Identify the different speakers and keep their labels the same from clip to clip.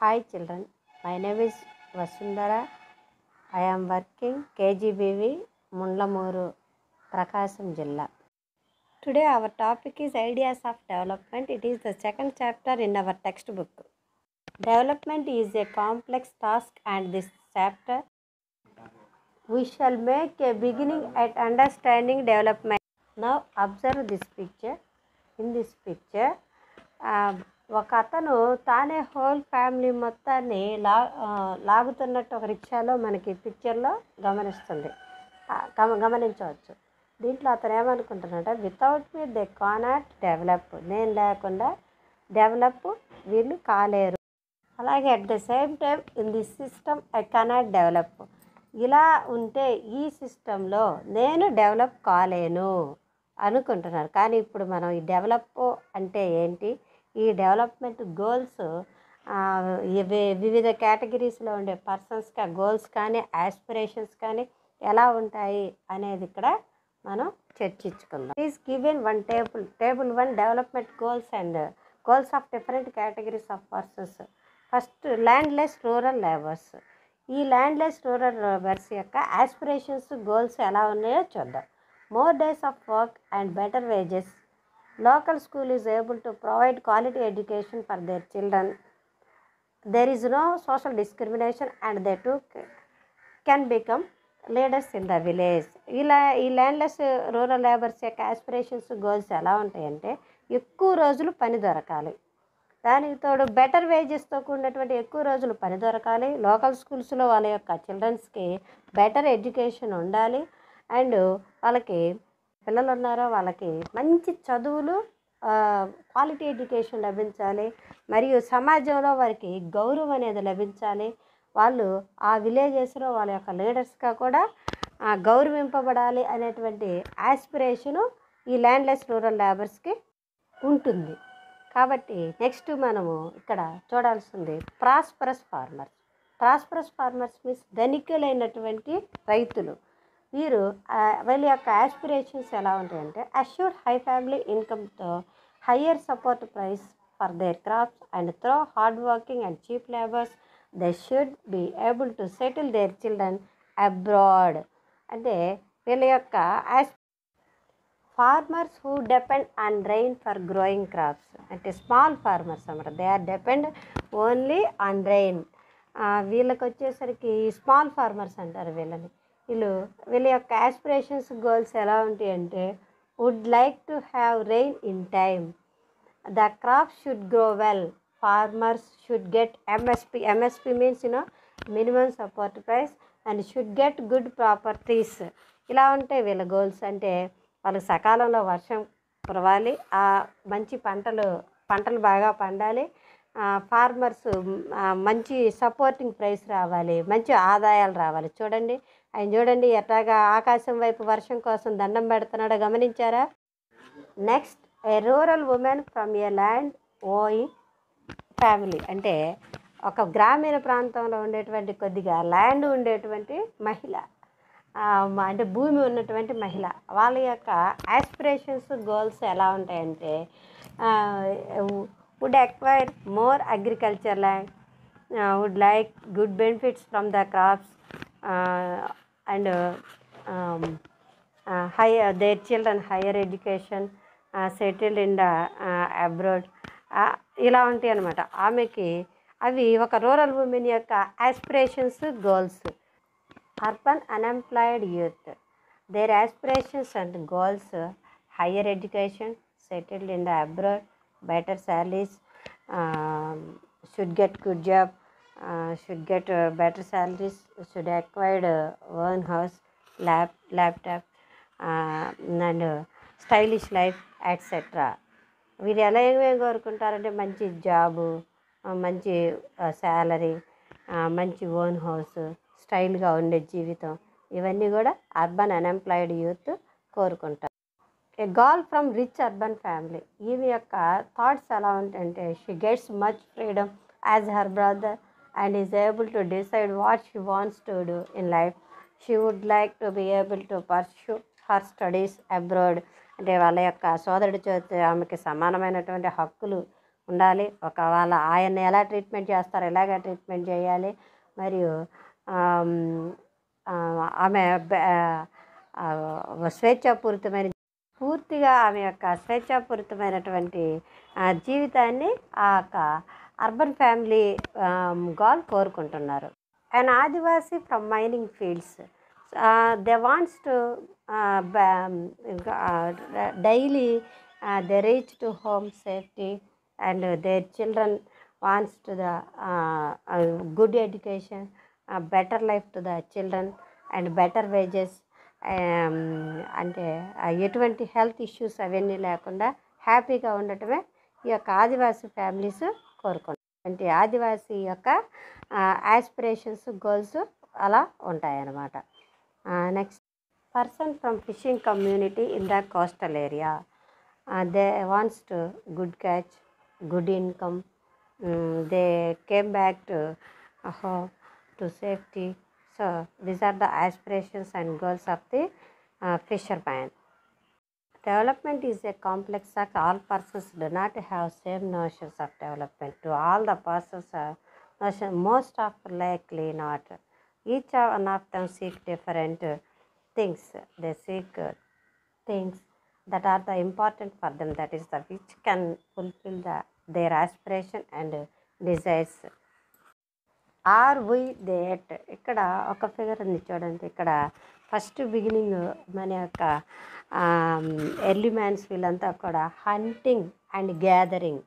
Speaker 1: Hi children, my name is Vasundhara. I am working KGBV Mundlamuru, Prakasam Jilla. Today our topic is Ideas of Development. It is the second chapter in our textbook. Development is a complex task, and this chapter we shall make a beginning at understanding development. Now observe this picture. In this picture, ఒక అతను తానే whole family మొత్తాన్ని లాగుతున్నట్టు ఒక రిక్షాలో మనకి పిక్చర్లో గమనించవచ్చు. దీంట్లో అతను ఏమనుకుంటున్నాడంటే, వితౌట్ మీ దే కానాట్ డెవలప్, నేను లేకుండా డెవలప్ వీళ్ళు కాలేరు. అలాగే at the same time in the system I cannot develop, ఇలా ఉంటే ఈ సిస్టంలో నేను డెవలప్ కాలేను అనుకుంటున్నారు. కానీ ఇప్పుడు మనం ఈ డెవలప్ అంటే ఏంటి, ఈ డెవలప్మెంట్ గోల్స్ వివిధ కేటగిరీస్లో ఉండే పర్సన్స్కి ఆ గోల్స్ కానీ యాస్పిరేషన్స్ కానీ ఎలా ఉంటాయి అనేది ఇక్కడ మనం చర్చించుకుందాం. Is given one table 1 development goals and goals of different categories of persons. First landless rural labours. ఈ ల్యాండ్లెస్ రూరల్ లేబర్స్ యొక్క యాస్పిరేషన్స్ గోల్స్ ఎలా ఉన్నాయో చూద్దాం. More days of work and better wages. Local school is able to provide quality education for their children. There is no social discrimination and they too can become leaders in the village. ఈ landless rural labours యొక్క aspirations goals ఎలా ఉంటాయంటే, ఎక్కువ రోజులు పని దొరకాలి, దానికి తోడు బెటర్ వేజెస్తో కూడినటువంటి ఎక్కువ రోజులు పని దొరకాలి, లోకల్ స్కూల్స్లో వాళ్ళ యొక్క చిల్డ్రన్స్కి బెటర్ ఎడ్యుకేషన్ ఉండాలి, అండ్ వాళ్ళకి పిల్లలు ఉన్నారో వాళ్ళకి మంచి చదువులు, క్వాలిటీ ఎడ్యుకేషన్ లభించాలి, మరియు సమాజంలో వారికి గౌరవం అనేది లభించాలి, వాళ్ళు ఆ విలేజెస్లో వాళ్ళ యొక్క లీడర్స్గా కూడా గౌరవింపబడాలి అనేటువంటి యాస్పిరేషను ఈ ల్యాండ్లెస్ రూరల్ లేబర్స్కి ఉంటుంది. కాబట్టి నెక్స్ట్ మనము ఇక్కడ చూడాల్సింది prosperous farmers. Prosperous farmers means ధనికులైనటువంటి రైతులు. వీళ్ళ యొక్క యాస్పిరేషన్స్ ఎలా ఉంటాయంటే, అష్యూర్డ్ హై ఫ్యామిలీ ఇన్కమ్తో higher support price for their crops and through hard working and cheap labours they should be able to settle their children abroad. అంటే వీళ్ళ యొక్క farmers who depend on rain for growing crops, అంటే small farmers అన్నమాట. They are depend only on rain. వీళ్ళకి వచ్చేసరికి small farmers అంటారు వీళ్ళని. వీళ్ళ యొక్క యాస్పిరేషన్స్ గోల్స్ ఎలా ఉంటాయి అంటే, would like to have rain in time, the crop should grow well, farmers should get MSP means minimum support price and should get good properties. ఇలా ఉంటాయి వీళ్ళ గోల్స్. అంటే వాళ్ళకి సకాలంలో వర్షం కురవాలి, మంచి పంటలు బాగా పండాలి, ఫార్మర్స్ మంచి సపోర్టింగ్ ప్రైస్ రావాలి, మంచి ఆదాయాలు రావాలి. చూడండి ఎట్లాగా ఆకాశం వైపు వర్షం కోసం దండం పెడుతున్నాడో గమనించారా. Next, A rural women from A land ఓయింగ్ family. అంటే ఒక గ్రామీణ ప్రాంతంలో ఉండేటువంటి కొద్దిగా ల్యాండ్ ఉండేటువంటి మహిళ, అంటే భూమి ఉన్నటువంటి మహిళ, వాళ్ళ యొక్క యాస్పిరేషన్స్ గోల్స్ ఎలా ఉంటాయంటే, would acquire more agriculture land, would like good benefits from the crops, and their children higher education, settled in the abroad. ఇలా ఉంటాయి అన్నమాట ఆమెకి. అవి ఒక రూరల్ ఉమెన్ యొక్క aspirations goals. Urban unemployed youth, their aspirations and goals higher education, settled in the abroad, better salaries, should get good job, should get better salaries, should acquire own house, laptop, and stylish life, etc. వీరు ఎలా ఏమేమి కోరుకుంటారంటే, మంచి job, మంచి salary, మంచి own house, స్టైల్గా ఉండే జీవితం, ఇవన్నీ కూడా అర్బన్ అన్ఎంప్లాయిడ్ యూత్ కోరుకుంటారు. A girl from rich urban family, ఈమె యొక్క థాట్స్ ఎలా ఉంటాయంటే, she gets much freedom as her brother and is able to decide what she wants to do in life. She would like to be able to pursue her studies abroad. అంటే వాళ్ళ యొక్క సోదరుడి చేత ఆమెకి సమానమైనటువంటి హక్కులు ఉండాలి. వాళ్ళ ఆయన్ని ఎలా ట్రీట్మెంట్ చేస్తారు, ఎలాగ ట్రీట్మెంట్ చేయాలి, మరియు ఆమ్, ఆ, ఆమె స్వేచ్ఛాపూరితమైన పూర్తిగా ఆమె యొక్క స్వేచ్ఛాపూరితమైనటువంటి జీవితాన్ని ఆ యొక్క అర్బన్ ఫ్యామిలీ గాల్ కోరుకుంటున్నారు. And Adivasi from mining fields they wants to daily they reach to home safety and their children wants to the good education, better life to the children and better wages. అంటే ఎటువంటి health issues అవన్నీ లేకుండా హ్యాపీగా ఉండటమే ఈ యొక్క ఆదివాసీ families కోరుకుంటారు. అంటే ఆదివాసీ యొక్క యాస్పిరేషన్స్, గోల్స్ అలా ఉంటాయన్నమాట. Next, person from fishing community in the coastal area, they wants to good catch, good income, they came back to home to safety. So these are the aspirations and goals of the fisherman. Development is a complex act. All persons do not have same notions of development. To all the persons have notion, most of likely not. Each one of them seek different things. They seek things that are the important for them, that is the which can fulfill their aspiration and desires. Are we that. ఇక్కడ ఒక figure ఉంది చూడండి. ఇక్కడ first beginning మన యొక్క early man's వీళ్ళంతా కూడా hunting and gathering.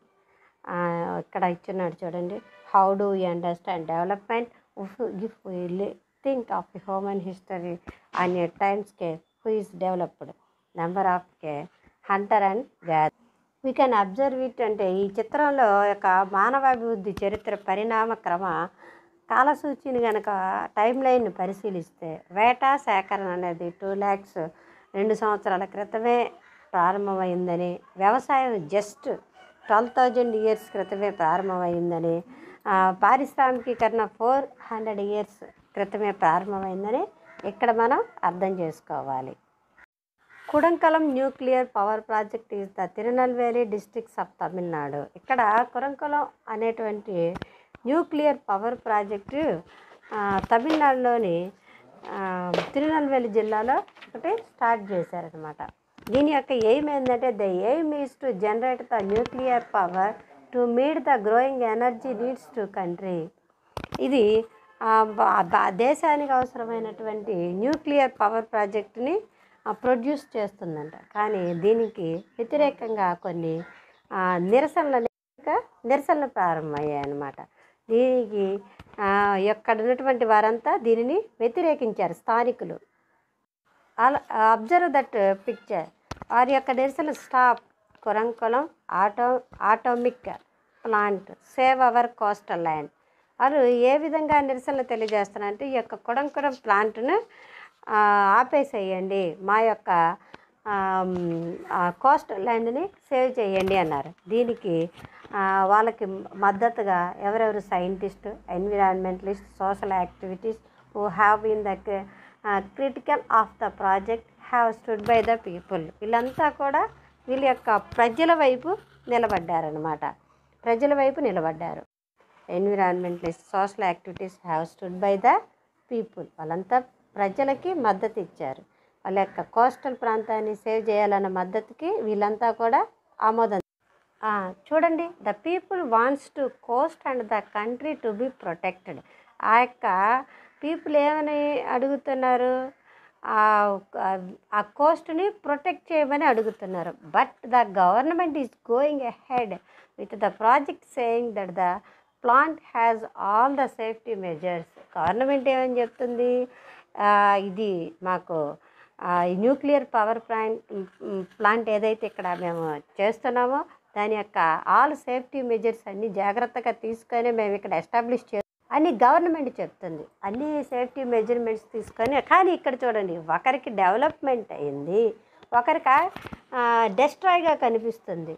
Speaker 1: ఇక్కడ ఇచ్చున్నాడు చూడండి. How do you understand development if we think of human history and a time scale who is developed number of hunter and gather. We can observe it. అంటే ఈ చిత్రంలో యొక్క మానవాభివృద్ధి చరిత్ర పరిణామ క్రమ కాలసూచిని కనుక టైం లైన్ పరిశీలిస్తే వేటా సేకరణ అనేది 2 lakhs 2 సంవత్సరాల క్రితమే ప్రారంభమైందని, వ్యవసాయం జస్ట్ 12,000 years క్రితమే ప్రారంభమైందని, పారిశ్రామికీకరణ 400 years క్రితమే ప్రారంభమైందని ఇక్కడ మనం అర్థం చేసుకోవాలి. Kudankulam nuclear power project is the Tirunelveli districts of Tamil Nadu. ఇక్కడ కురంకులం అనేటువంటి న్యూక్లియర్ పవర్ ప్రాజెక్టు తమిళనాడులోని తిరునల్వేలి జిల్లాలో ఒకటి స్టార్ట్ చేశారనమాట. దీని యొక్క ఎయిమ్ ఏంటంటే, the aim is to generate the nuclear power to meet the growing energy needs to country. ఇది దేశానికి అవసరమైనటువంటి న్యూక్లియర్ పవర్ ప్రాజెక్టుని ప్రొడ్యూస్ చేస్తుందంట. కానీ దీనికి వ్యతిరేకంగా కొన్ని నిరసనలు ప్రారంభమయ్యాయి అన్నమాట. దీనికి ఎక్కడ ఉన్నటువంటి వారంతా దీనిని వ్యతిరేకించారు స్థానికులు. Observe that picture. వారి యొక్క నిరసన stop Kudankulam atomic plant, save our coastal land. వారు ఏ విధంగా నిరసనలు తెలియజేస్తున్నారంటే, ఈ యొక్క కురంకులం ప్లాంట్ను ఆపేసేయండి, మా యొక్క కోస్టల్ ల్యాండ్ని సేవ్ చేయండి అన్నారు. దీనికి వాళ్ళకి మద్దతుగా ఎవరెవరు scientist, environmentalist, social activities who have been the critical of the project have stood by the people. వీళ్ళంతా కూడా వీళ్ళ యొక్క ప్రజల వైపు నిలబడ్డారనమాట. Environmentalist, social activities have stood by the people. వాళ్ళంతా ప్రజలకి మద్దతు ఇచ్చారు. వాళ్ళ యొక్క కోస్టల్ ప్రాంతాన్ని సేవ్ చేయాలన్న మద్దతుకి వీళ్ళంతా కూడా ఆమోదం. చూడండి, the people wants to Coast and the country to be protected. ఆ యొక్క పీపుల్ ఏమని అడుగుతున్నారు? ఆ కోస్ట్ని ప్రొటెక్ట్ చేయమని అడుగుతున్నారు. But the government is going ahead with the project saying that the plant has all the safety measures. Government ఏమని చెప్తుంది? ఇది మాకు న్యూక్లియర్ పవర్ ప్లాంట్ ఏదైతే ఇక్కడ మేము చేస్తున్నామో దాని యొక్క ఆల్ సేఫ్టీ మెజర్స్ అన్నీ జాగ్రత్తగా తీసుకొని మేము ఇక్కడ ఎస్టాబ్లిష్ అని గవర్నమెంట్ చెప్తుంది. అన్ని సేఫ్టీ మెజర్మెంట్స్ తీసుకొని. కానీ ఇక్కడ చూడండి, ఒకరికి డెవలప్మెంట్ అయింది, ఒకరికి డెస్ట్రాయ్గా కనిపిస్తుంది.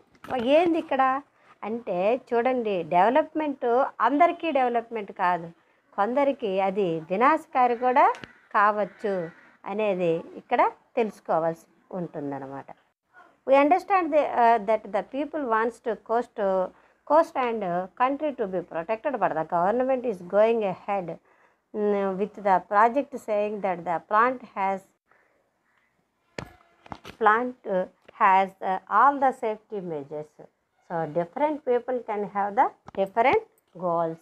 Speaker 1: ఏంది ఇక్కడ అంటే చూడండి, డెవలప్మెంట్ అందరికీ డెవలప్మెంట్ కాదు, కొందరికి అది వినాశకారి కూడా కావచ్చు అనేది ఇక్కడ తెలుసుకోవాల్సి ఉంటుందన్నమాట. We understand that the people wants to coast coast and country to be protected, but the government is going ahead with the project, saying that the plant has all the safety measures. So different people can have the different goals.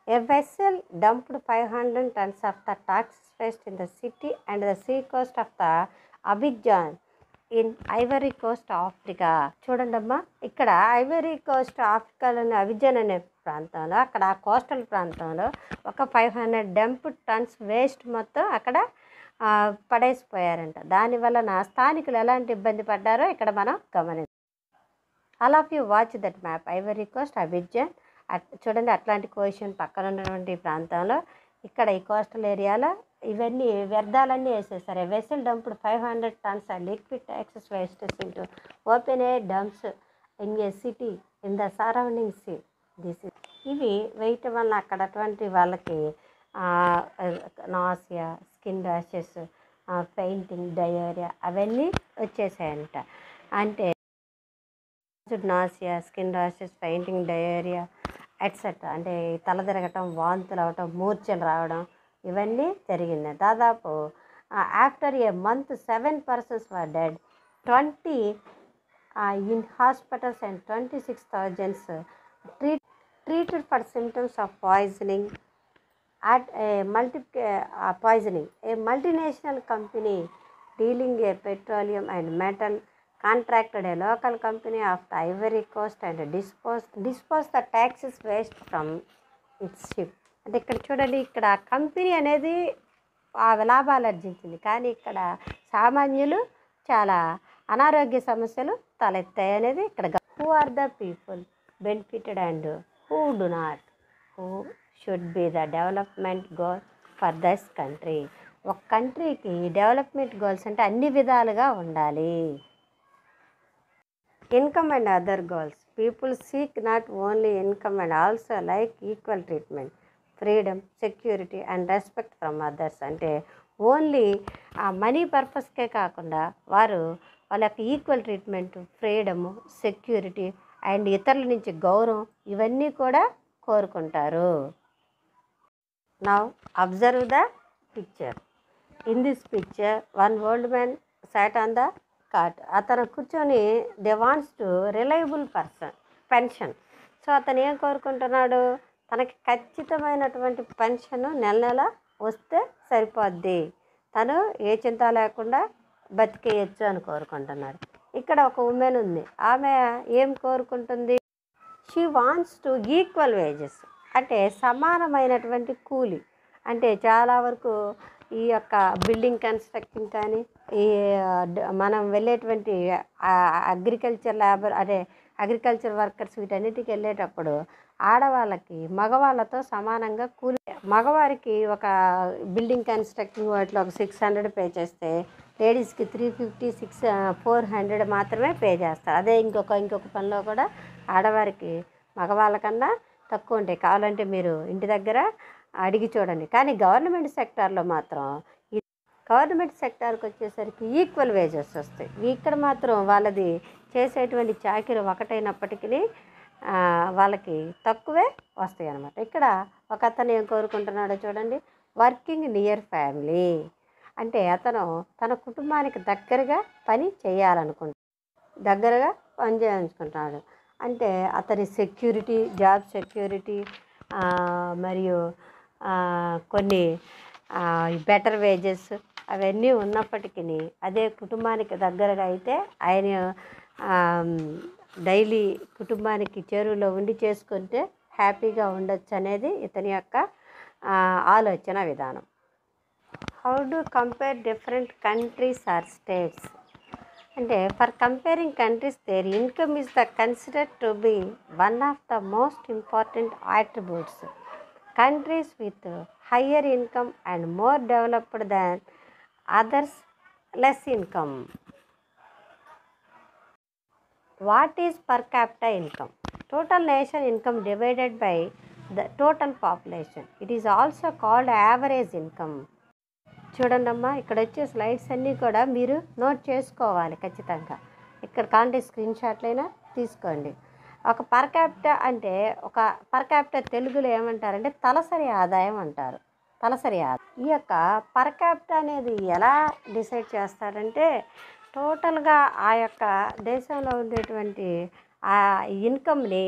Speaker 1: A vessel dumped 500 tons of the toxic waste in the city and the sea coast of the Abidjan in Ivory Coast Africa. చూడండమ్మా, ఇక్కడ Ivory Coast ఆఫ్రికాలోని అబిజాన్ అనే ప్రాంతంలో, అక్కడ coastal ప్రాంతంలో ఒక 500 dump turns waste మొత్తం అక్కడ పడేసిపోయారంట. దానివల్ల స్థానికులు ఎలాంటి ఇబ్బంది పడ్డారో ఇక్కడ మనం గమనించాం. All of you watch that map. Ivory Coast, Abidjan, చూడండి అట్లాంటిక్ ఓషన్ పక్కన ఉన్నటువంటి ప్రాంతంలో ఇక్కడ ఈ కోస్టల్ ఏరియాలో ఇవన్నీ వ్యర్థాలన్నీ వేసేసారు. Vessel dumped 500 tons liquid excess wastes into open air dumps in a city in the surrounding sea. ఇవి వేయటం వల్ల అక్కడ అటువంటి వాళ్ళకి nausea, skin rashes, painting, diarrhoea అవన్నీ వచ్చేసాయంట. అంటే nausea, skin rashes, painting, diarrhoea etcetera, అంటే తల తిరగటం, వాంతులు అవటం, మూర్ఛలు రావడం ఇవన్నీ జరిగింది. దాదాపు after A month 7 persons were dead, 20 in hospitals and 26,000 treated for symptoms of poisoning at a multinational company dealing a petroleum and metal contracted a local company of the Ivory Coast and disposed the taxes waste from its ship. అంటే ఇక్కడ చూడండి, ఇక్కడ company అనేది లాభాలు ఆర్జించింది, కానీ ఇక్కడ సామాన్యులు చాలా అనారోగ్య సమస్యలు తలెత్తాయి అనేది ఇక్కడ. Who are the people benefited and who do not, who should be the development goal for this country. ఒక కంట్రీకి డెవలప్మెంట్ గోల్స్ అంటే అన్ని విధాలుగా ఉండాలి. Income and other goals. People seek not only income and also like equal treatment, freedom, security and respect from others. అంటే only ఆ money పర్పస్కే కాకుండా వారు వాళ్ళ యొక్క equal treatment, freedom, security and ఇతరుల నుంచి గౌరవం ఇవన్నీ కూడా కోరుకుంటారు. Now observe the picture. In this picture one old man sat on the cot. అతను కూర్చొని they wants to reliable pension. So అతను ఏం కోరుకుంటున్నాడు, తనకి ఖచ్చితమైనటువంటి పెన్షన్ నెల నెల వస్తే సరిపోద్ది, తను ఏ చింత లేకుండా బతికేయచ్చు అని కోరుకుంటున్నాడు. ఇక్కడ ఒక ఉమెన్ ఉంది, ఆమె ఏం కోరుకుంటుంది, she wants to equal wages, అంటే సమానమైనటువంటి కూలి. అంటే చాలా వరకు ఈ యొక్క బిల్డింగ్ కన్స్ట్రక్షన్ కానీ, ఈ మనం వెళ్ళేటువంటి అగ్రికల్చర్ అగ్రికల్చర్ వర్కర్స్ వీటన్నిటికి వెళ్ళేటప్పుడు ఆడవాళ్ళకి మగవాళ్ళతో సమానంగా కూలి. మగవారికి ఒక బిల్డింగ్ కన్స్ట్రక్షన్ వాటిలో ఒక 600 పే చేస్తే లేడీస్కి 350, 400 మాత్రమే పే చేస్తారు. అదే ఇంకొక పనిలో కూడా ఆడవారికి మగవాళ్ళకన్నా తక్కువ ఉంటాయి. కావాలంటే మీరు ఇంటి దగ్గర అడిగి చూడండి. కానీ గవర్నమెంట్ సెక్టార్లో మాత్రం, గవర్నమెంట్ సెక్టార్కి వచ్చేసరికి ఈక్వల్ వేజెస్ వస్తాయి. ఇక్కడ మాత్రం వాళ్ళది చేసేటువంటి చాకిరి ఒకటైనప్పటికీ వాళ్ళకి తక్కువే వస్తాయి అన్నమాట. ఇక్కడ ఒక అతను ఏం కోరుకుంటున్నాడో చూడండి, వర్కింగ్ నియర్ ఫ్యామిలీ. అంటే అతను తన కుటుంబానికి దగ్గరగా పని చేయాలనుకుంటున్నాడు. అంటే అతని సెక్యూరిటీ, జాబ్ సెక్యూరిటీ మరియు కొన్ని బెటర్ వేజెస్ అవన్నీ ఉన్నప్పటికీ అదే కుటుంబానికి దగ్గరగా అయితే ఆయన డైలీ కుటుంబానికి చేరువలో ఉండి చేసుకుంటే హ్యాపీగా ఉండొచ్చు అనేది ఇతని యొక్క ఆలోచన విధానం. How do compare different countries or states. అంటే for comparing countries their income is the considered to be one of the most important attributes. Countries with higher income and more developed than others less income. What is per capita income? Total nation income divided by the total population. It is also called average income. చూడండి అమ్మా, ఇక్కడ వచ్చే slides అన్నీ కూడా మీరు note చేసుకోవాలి ఖచ్చితంగా. ఇక్కడ కాంటే స్క్రీన్ షాట్లైనా తీసుకోండి. ఒక పర్ క్యాపిటా అంటే ఒక పర్ క్యాపిటా తెలుగులో ఏమంటారంటే తలసరి ఆదాయం అంటారు. తలసరి ఆదాయం. ఈ యొక్క పర్ క్యాపిటా అనేది ఎలా డిసైడ్ చేస్తారంటే టోటల్గా ఆ యొక్క దేశంలో ఉండేటువంటి ఆ ఇన్కమ్ని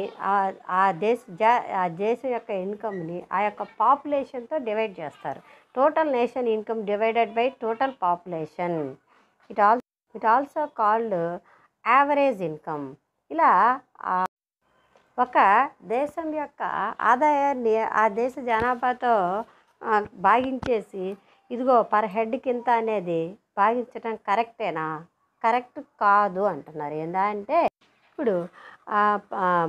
Speaker 1: ఆ దేశం యొక్క ఇన్కమ్ని ఆ యొక్క పాపులేషన్తో డివైడ్ చేస్తారు. Total nation income divided by total population. It also called average income. ఇలా ఒక దేశం యొక్క ఆదాయాన్ని ఆ దేశ జనాభాతో భాగించేసి ఇదిగో పర్ హెడ్ కింద అనేది భాగించడం కరెక్టేనా? కరెక్ట్ కాదు అంటున్నారు. ఏంటంటే ఇప్పుడు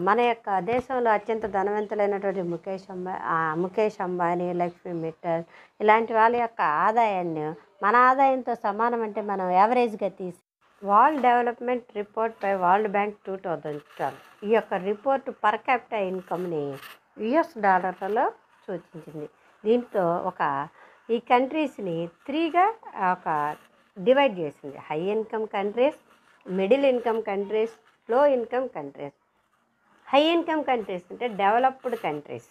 Speaker 1: మన యొక్క దేశంలో అత్యంత ధనవంతులైనటువంటి ముఖేష్ అంబానీ, లక్ష్మీ మిట్టల్ ఇలాంటి వాళ్ళ యొక్క ఆదాయాన్ని మన ఆదాయంతో సమానం అంటే మనం యావరేజ్గా తీసి world development report by world bank 2012 ఈ యొక్క రిపోర్ట్ పర్ క్యాపిటా ఇన్కమ్ని US డాలర్లలో సూచించింది. దీంతో ఈ కంట్రీస్ని 3గా డివైడ్ చేసింది. High income countries, middle income countries, low income countries. High income countries అంటే డెవలప్డ్ కంట్రీస్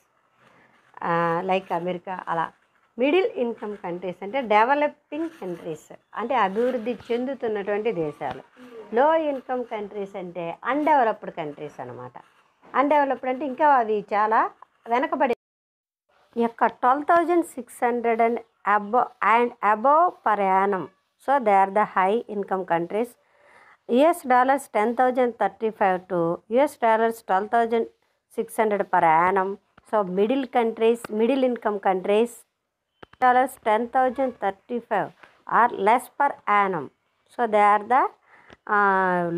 Speaker 1: లైక్ అమెరికా అలా. మిడిల్ ఇన్కమ్ కంట్రీస్ అంటే డెవలపింగ్ కంట్రీస్ అంటే అభివృద్ధి చెందుతున్నటువంటి దేశాలు. లో ఇన్కమ్ కంట్రీస్ అంటే అన్డెవలప్డ్ కంట్రీస్ అన్నమాట. అన్డెవలప్డ్ అంటే ఇంకా అవి చాలా వెనకబడి. ఈ యొక్క 12,600 and above per annum. So they are the high income countries. $10,035 to $12,600 per annum. So middle income countries $10,035 or less per annum. So they are the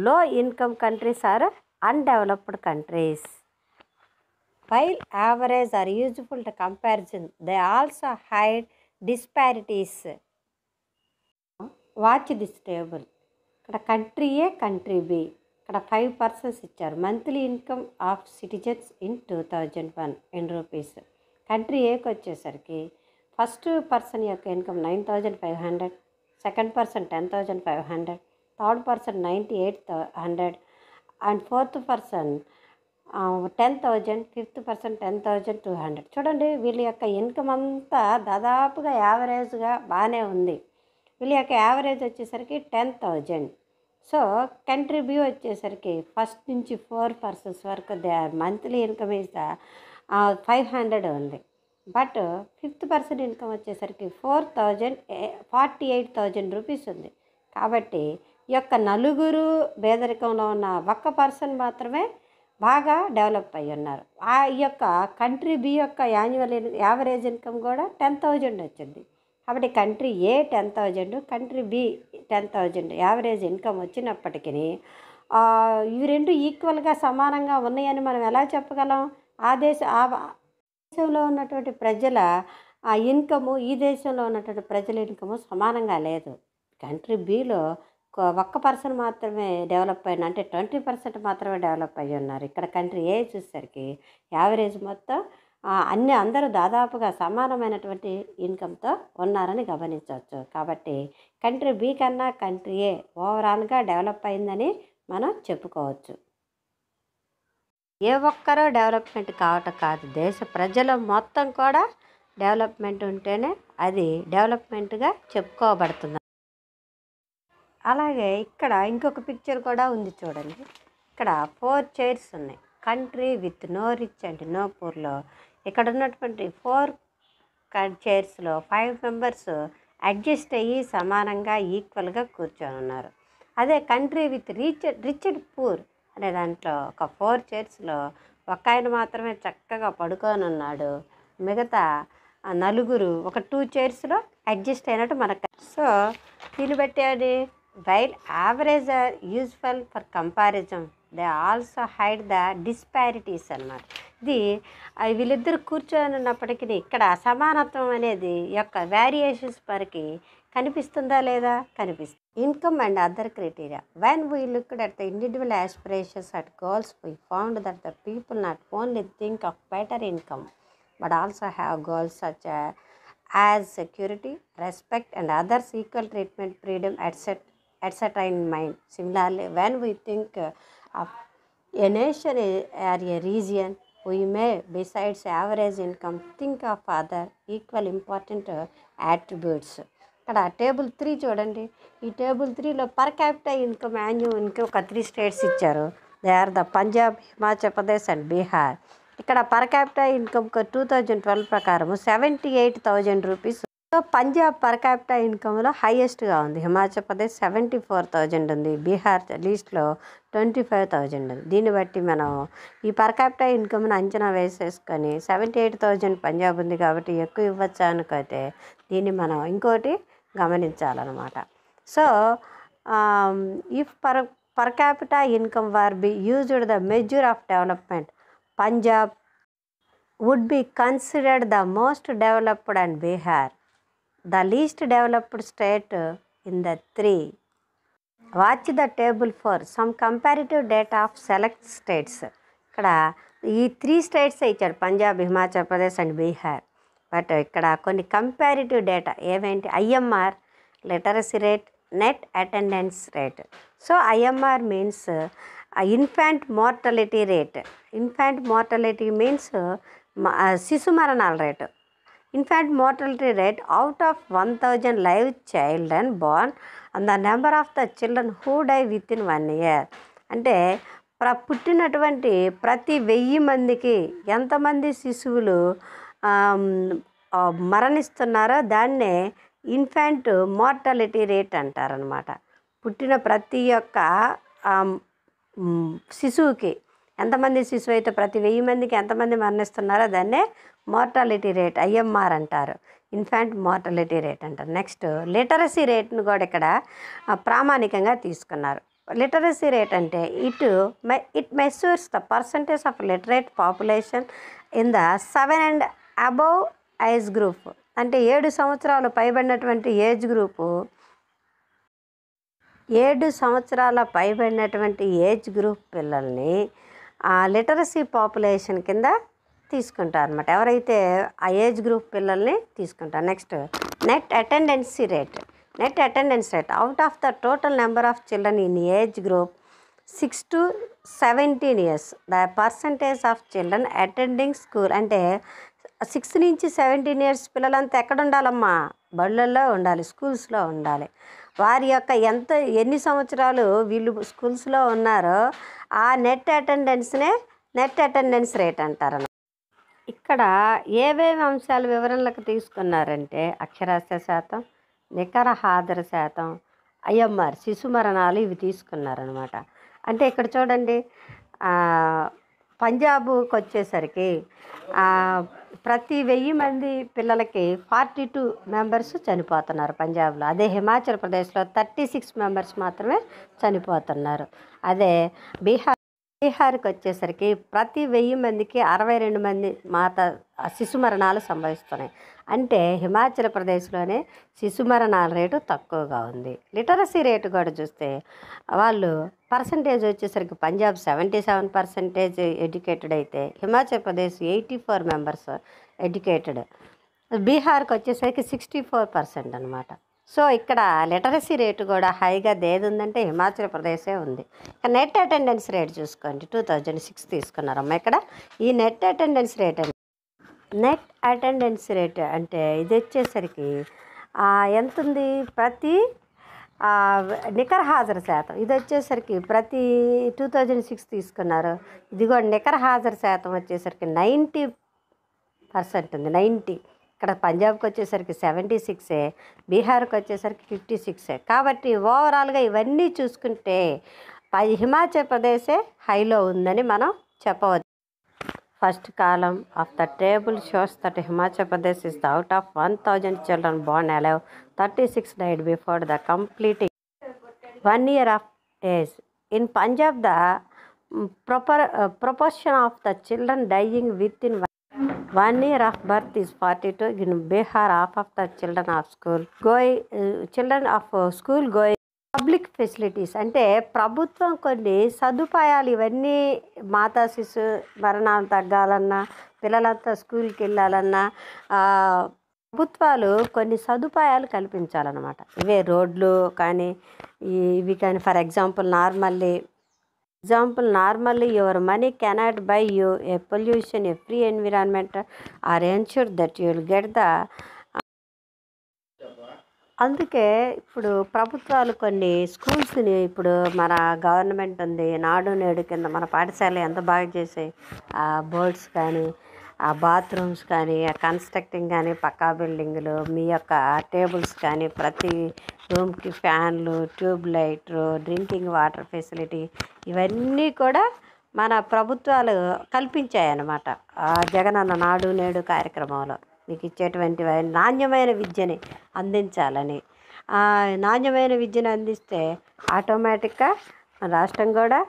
Speaker 1: low income countries or undeveloped countries. While average are useful to comparison, they also hide disparities. Watch this table. ఇక్కడ country ఏ, country B. ఇక్కడ 5% ఇచ్చారు. Monthly income of citizens in 2001 in rupees. Country ఏకి వచ్చేసరికి first person యొక్క income 9,500, second person 10,500, third person 9800 and fourth person 10,000, fifth person 10,200. చూడండి వీళ్ళ యొక్క income అంతా దాదాపుగా యావరేజ్గా బాగానే ఉంది. వీళ్ళ యొక్క యావరేజ్ వచ్చేసరికి 10,000. సో కంట్రీ బి వచ్చేసరికి ఫస్ట్ నుంచి 4 పర్సన్స్ వరకు మంత్లీ ఇన్కమ్ ఈజ్ 500 ఉంది. బట్ ఫిఫ్త్ పర్సన్ ఇన్కమ్ వచ్చేసరికి 48,000 రూపీస్ ఉంది. కాబట్టి ఈ యొక్క నలుగురు పేదరికంలో ఉన్న ఒక్క పర్సన్ మాత్రమే బాగా డెవలప్ అయ్యి ఉన్నారు. ఈ యొక్క కంట్రీ బి యొక్క యావరేజ్ ఇన్కమ్ కూడా 10,000 వచ్చింది. కాబట్టి కంట్రీ ఏ 10,000, కంట్రీ బి 10,000 యావరేజ్ ఇన్కమ్ వచ్చినప్పటికీ ఇవి రెండు ఈక్వల్గా సమానంగా ఉన్నాయని మనం ఎలా చెప్పగలం? ఆ దేశంలో ఉన్నటువంటి ప్రజల ఇన్కము ఈ దేశంలో ఉన్నటువంటి ప్రజల ఇన్కము సమానంగా లేదు. కంట్రీ బిలో ఒక్క పర్సన్ మాత్రమే డెవలప్ అయిన అంటే 20% మాత్రమే డెవలప్ అయ్యి ఉన్నారు. ఇక్కడ కంట్రీ ఏ చూసేసరికి యావరేజ్ మొత్తం అందరూ దాదాపుగా సమానమైనటువంటి ఇన్కమ్తో ఉన్నారని గమనించవచ్చు. కాబట్టి కంట్రీ బి కన్నా కంట్రీ ఏ ఓవరాల్గా డెవలప్ అయిందని మనం చెప్పుకోవచ్చు. ఏ ఒక్కరో డెవలప్మెంట్ కావటం కాదు, దేశ ప్రజల మొత్తం కూడా డెవలప్మెంట్ ఉంటేనే అది డెవలప్మెంట్గా చెప్పుకోబడుతుంది. అలాగే ఇక్కడ ఇంకొక పిక్చర్ కూడా ఉంది చూడండి. ఇక్కడ 4 చైర్స్ ఉన్నాయి. Country with no rich and no పూర్లో ఇక్కడ ఉన్నటువంటి 4 చైర్స్లో 5 మెంబర్స్ అడ్జస్ట్ అయ్యి సమానంగా ఈక్వల్గా కూర్చొని ఉన్నారు. అదే country with rich and poor అనే దాంట్లో ఒక 4 చైర్స్లో ఒక ఆయన మాత్రమే చక్కగా పడుకొని ఉన్నాడు. మిగతా నలుగురు ఒక 2 చైర్స్లో అడ్జస్ట్ అయినట్టు మనకు. సో దీన్ని బట్టి అది while average are useful for comparison, they also hide the disparities అన్నమాట. ఇది వీళ్ళిద్దరు కూర్చొని ఉన్నప్పటికీ ఇక్కడ అసమానత్వం అనేది యొక్క వేరియేషన్స్ మనకి కనిపిస్తుందా లేదా? కనిపిస్తుంది. Income and other criteria. When we looked at the individual aspirations at goals we found that the people not only think of better income but also have goals such as security, respect and others equal treatment, freedom, etc. etc. in mind. Similarly, when we think of a nation or a region, we may, besides average income, think of other equal important attributes. ఇక్కడ table 3 చూడండి. ఈ table 3లో per capital income, annual income ఒక 3 states ఇచ్చారు. They are the Punjab, Himachal Pradesh and Bihar. ఇక్కడ per capital income 2012 ప్రకారం 78,000 rupees. So Punjab per capital ఇన్కమ్లో హైయెస్ట్గా ఉంది. హిమాచల్ ప్రదేశ్ 74,000 ఉంది. బీహార్ లీస్ట్లో 25,000 ఉంది. దీన్ని బట్టి మనం ఈ పర్ క్యాపిటల్ ఇన్కమ్ను అంచనా వేసేసుకొని 78,000 పంజాబ్ ఉంది కాబట్టి ఎక్కువ ఇవ్వచ్చా అనుకైతే దీన్ని మనం ఇంకోటి గమనించాలన్నమాట. So if per capital income were be used the measure of development, Punjab would be considered the most developed and Bihar the least developed state in the 3. Watch the table for some comparative data of select states. ఇక్కడ ఈ 3 states ఇచ్చాడు, Punjab, Himachal Pradesh and Bihar. But ఇక్కడ కొన్ని comparative data ఏమేంటి? IMR, literacy rate, net attendance rate. So IMR means infant mortality rate. Infant mortality means శిశు మరణాల rate. Infant mortality rate out of 1,000 live children born and the number of the children who die with in 1 year. అంటే పుట్టినటువంటి ప్రతి 1000 మందికి ఎంతమంది శిశువులు మరణిస్తున్నారో దాన్నే infant mortality rate అంటారనమాట. పుట్టిన ప్రతి ఒక్క శిశువుకి ఎంతమంది శిశువు అయితే ప్రతి 1000 మందికి ఎంతమంది మరణిస్తున్నారో దాన్నే మోర్టాలిటీ రేట్, ఐఎంఆర్ అంటారు. ఇన్ఫాంట్ మోర్టాలిటీ రేట్ అంటారు. నెక్స్ట్ లిటరసీ రేట్ను కూడా ఇక్కడ ప్రామాణికంగా తీసుకున్నారు. లిటరసీ రేట్ అంటే it measures the percentage of literate population in the 7 and above age group. అంటే 7 సంవత్సరాలు పైబడినటువంటి ఏజ్ గ్రూపు, 7 సంవత్సరాల పైబడినటువంటి ఏజ్ గ్రూప్ పిల్లల్ని లిటరసీ పాపులేషన్ కింద తీసుకుంటారు అనమాట. ఎవరైతే ఆ ఏజ్ గ్రూప్ పిల్లల్ని తీసుకుంటారు. Next net attendancy rate. Net attendance rate out of the total number of children in age group 6 to 17 years the percentage of children attending school. అంటే 6 నుంచి 17 years పిల్లలంతా ఎక్కడ ఉండాలమ్మా? బళ్ళల్లో ఉండాలి, స్కూల్స్లో ఉండాలి. వారి యొక్క ఎన్ని సంవత్సరాలు వీళ్ళు స్కూల్స్లో ఉన్నారో ఆ నెట్ అటెండెన్స్నే నెట్ అటెండెన్స్ రేట్ అంటారు. ఇక్కడ ఏవేవి అంశాలు వివరణలకు తీసుకున్నారంటే అక్షరాస్యత శాతం, నికర హాజరు శాతం, ఐఎంఆర్ శిశు మరణాలు ఇవి తీసుకున్నారనమాట. అంటే ఇక్కడ చూడండి, పంజాబ్కి వచ్చేసరికి ప్రతి 1000 మంది పిల్లలకి 42 మెంబర్స్ చనిపోతున్నారు పంజాబ్లో. అదే హిమాచల్ ప్రదేశ్లో 36 మెంబర్స్ మాత్రమే చనిపోతున్నారు. అదే బీహార్కి వచ్చేసరికి ప్రతి 1000 మందికి 62 మంది శిశు మరణాలు సంభవిస్తున్నాయి. అంటే హిమాచల్ ప్రదేశ్లోనే శిశు మరణాల రేటు తక్కువగా ఉంది. లిటరసీ రేటు కూడా చూస్తే వాళ్ళు పర్సంటేజ్ వచ్చేసరికి పంజాబ్ 77% ఎడ్యుకేటెడ్ అయితే హిమాచల్ ప్రదేశ్ 84 మెంబర్స్ ఎడ్యుకేటెడ్, బీహార్కి వచ్చేసరికి 64% అనమాట. సో ఇక్కడ లిటరసీ రేటు కూడా హైగా ఏది ఉందంటే హిమాచల్ ప్రదేశే ఉంది. ఇక నెట్ అటెండెన్స్ రేట్ చూసుకోండి, 2006 తీసుకున్నారమ్మా. ఇక్కడ ఈ నెట్ అటెండెన్స్ రేట్ అంటే ఇది వచ్చేసరికి ఎంత ఉంది? ప్రతి నికర హాజరు శాతం ఇది వచ్చేసరికి ప్రతి 2006 తీసుకున్నారు. ఇది కూడా నికర హాజరు శాతం వచ్చేసరికి 90% ఉంది. 90. ఇక్కడ పంజాబ్కి వచ్చేసరికి 76, బీహార్కి వచ్చేసరికి 56. కాబట్టి ఓవరాల్గా ఇవన్నీ చూసుకుంటే హిమాచల్ ప్రదేశే హైలో ఉందని మనం చెప్పవచ్చు. First column of the table shows that Himachal Pradesh is the out of 1000 children born alive, 36 died before the completing 1 year of age. In Punjab, the proportion of the children dying within 1 year of birth is 42. In Bihar, half of the children of school going public facilities అంటే ప్రభుత్వం కొన్ని సదుపాయాలు ఇవన్నీ మాతా శిశు మరణాలు తగ్గాలన్నా, పిల్లలంతా స్కూల్కి వెళ్ళాలన్నా, ప్రభుత్వాలు కొన్ని సదుపాయాలు కల్పించాలన్నమాట. ఇవే రోడ్లు కానీ ఇవి కానీ. For example normally your money cannot buy you a pollution, a free environment or ensure that you will get the. అందుకే ఇప్పుడు ప్రభుత్వాలు కొన్ని స్కూల్స్ని, ఇప్పుడు మన గవర్నమెంట్ ఉంది, నాడు నేడు కింద మన పాఠశాల ఎంత బాగా చేసాయి. ఆ బోర్డ్స్ కానీ, ఆ బాత్రూమ్స్ కానీ, ఆ కన్స్ట్రక్టింగ్ కానీ, పక్కా బిల్డింగులు, మీ యొక్క టేబుల్స్ కానీ, ప్రతి రూమ్కి ఫ్యాన్లు, ట్యూబ్ లైట్లు, డ్రింకింగ్ వాటర్ ఫెసిలిటీ, ఇవన్నీ కూడా మన ప్రభుత్వాలు కల్పించాయన్నమాట. ఆ జగనన్న నాడు నేడు కార్యక్రమంలో మీకు ఇచ్చేటువంటి నాణ్యమైన విద్యని అందించాలని. నాణ్యమైన విద్యను అందిస్తే ఆటోమేటిక్గా మన రాష్ట్రం కూడా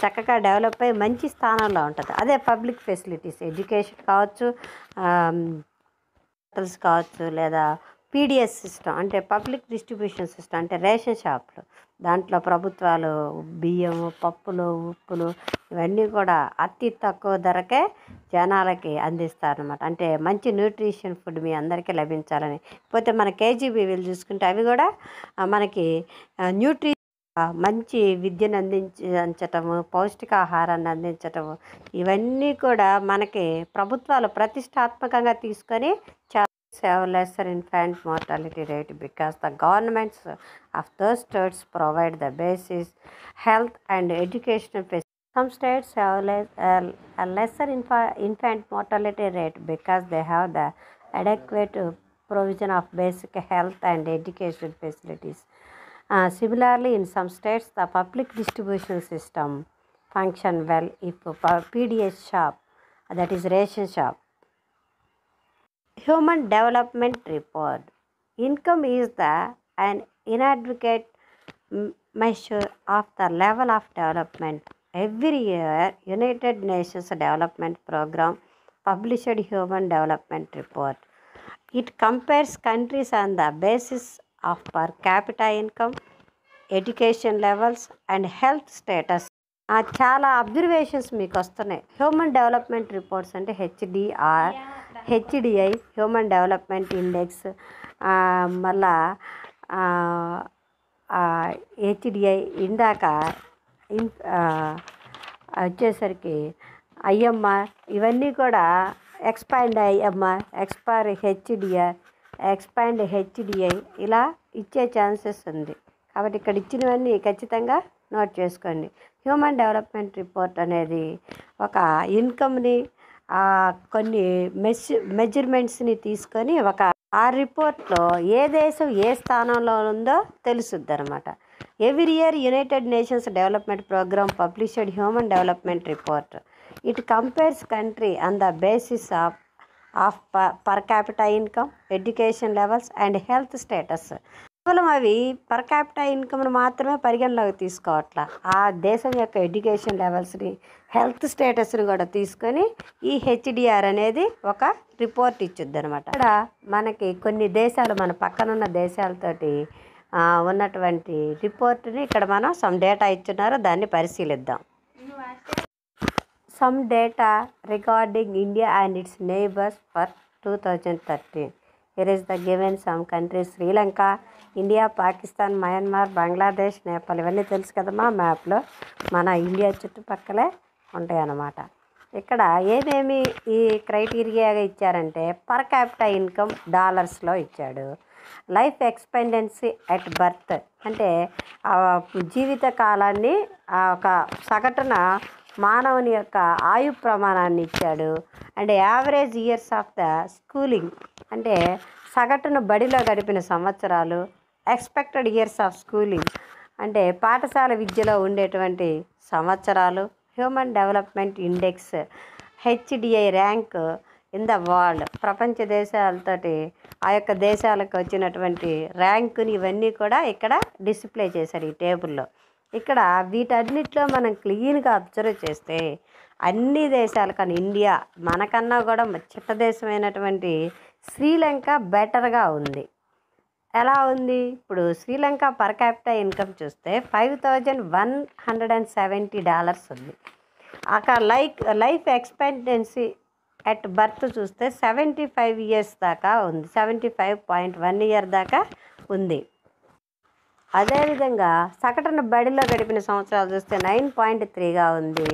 Speaker 1: చక్కగా డెవలప్ అయ్యి మంచి స్థానంలో ఉంటుంది. అదే పబ్లిక్ ఫెసిలిటీస్, ఎడ్యుకేషన్ కావచ్చు, హోటల్స్ కావచ్చు, లేదా పీడిఎస్ సిస్టమ్ అంటే పబ్లిక్ డిస్ట్రిబ్యూషన్ సిస్టమ్ అంటే రేషన్ షాపులు. దాంట్లో ప్రభుత్వాలు బియ్యము, పప్పులు, ఉప్పులు ఇవన్నీ కూడా అతి తక్కువ ధరకే జనాలకి అందిస్తారనమాట. అంటే మంచి న్యూట్రిషన్ ఫుడ్ మీ అందరికీ లభించాలని. పోతే మన కేజీబీవీలు చూసుకుంటే అవి కూడా మనకి మంచి విద్యను అందించటము, పౌష్టికాహారాన్ని అందించటము, ఇవన్నీ కూడా మనకి ప్రభుత్వాలు ప్రతిష్టాత్మకంగా తీసుకొని have lesser infant mortality rate because the governments of those states provide the basic health and educational facilities. Some states have a lesser infant mortality rate because they have the adequate provision of basic health and education facilities. Similarly, in some states, the public distribution system function well if PDS shop, that is ration shop. Human Development Report. Income is an inadequate measure of the level of development. Every year, United Nations Development Program published Human Development Report. It compares countries on the basis of per capita income, education levels, and health status. చాలా observations మీకు వస్తున్నాయి. Human development reports అంటే HDI human development index, మళ్ళా HDI ఇందాక వచ్చేసరికి IMR, ఇవన్నీ కూడా expand IMR, expand HDI ఇలా ఇచ్చే ఛాన్సెస్ ఉంది. కాబట్టి ఇక్కడ ఇచ్చినవన్నీ ఖచ్చితంగా నోట్ చేసుకోండి. హ్యూమన్ డెవలప్మెంట్ రిపోర్ట్ అనేది ఒక ఇన్కమ్ని కొన్ని మెజర్మెంట్స్ని తీసుకొని ఆ రిపోర్ట్లో ఏ దేశం ఏ స్థానంలో ఉందో తెలుసుద్ది అనమాట. Every year United Nations Development Programme published Human Development Report. It compares country on the basis of per capita income, education levels and health status. కేవలం అవి పర్ క్యాపిటా ఇన్కమ్ను మాత్రమే పరిగణలోకి తీసుకోవట్లా, ఆ దేశం యొక్క ఎడ్యుకేషన్ లెవెల్స్ని, హెల్త్ స్టేటస్ని కూడా తీసుకొని ఈ హెచ్డిఆర్ అనేది ఒక రిపోర్ట్ ఇచ్చుద్ది అనమాట. ఇక్కడ మనకి కొన్ని దేశాలు, మన పక్కనున్న దేశాలతోటి ఉన్నటువంటి రిపోర్ట్ని ఇక్కడ మనం సమ్ డేటా ఇచ్చున్నారు, దాన్ని పరిశీలిద్దాం. Some data regarding India and it's neighbours for 2013. Here is the given some countries: Sri Lanka, India, Pakistan, Myanmar, Bangladesh, Nepal. ఇవన్నీ తెలుసు కదమ్మా, మ్యాప్లో మన ఇండియా చుట్టుపక్కలే ఉంటాయి అన్నమాట. ఇక్కడ ఏమేమి ఈ క్రైటీరియాగా ఇచ్చారంటే పర్ క్యాపిటా ఇన్కమ్ డాలర్స్లో ఇచ్చాడు. లైఫ్ ఎక్స్పెండెన్సీ ఎట్ బర్త్ అంటే జీవిత కాలాన్ని ఒక సగటున మానవుని యొక్క ఆయు ప్రమాణాన్ని ఇచ్చాడు. And average years of the schooling అంటే సగటున బడిలో గడిపిన సంవత్సరాలు. ఎక్స్పెక్టెడ్ ఇయర్స్ ఆఫ్ స్కూలింగ్ అంటే పాఠశాల విద్యలో ఉండేటువంటి సంవత్సరాలు. Human development index HDI rank in the world, ప్రపంచ దేశాలతోటి ఆ యొక్క దేశాలకు వచ్చినటువంటి ర్యాంకుని ఇవన్నీ కూడా ఇక్కడ డిస్ప్లే చేశారు ఈ టేబుల్లో. ఇక్కడ వీటన్నిటిలో మనం క్లీన్గా అబ్జర్వ్ చేస్తే అన్ని దేశాల కన్నా ఇండియా మనకన్నా కూడా చిట్ట దేశమైనటువంటి శ్రీలంక బెటర్గా ఉంది. ఎలా ఉంది? ఇప్పుడు శ్రీలంక పర్ క్యాపిటా ఇన్కమ్ చూస్తే $5,170 ఉంది. అక్కడ లైఫ్ ఎక్స్పెక్టెన్సీ ఎట్ బర్త్ చూస్తే 75 years దాకా ఉంది, 75.1 year దాకా ఉంది. అదేవిధంగా సగటున బడిలో గడిపిన సంవత్సరాలు చూస్తే 9.3గా ఉంది.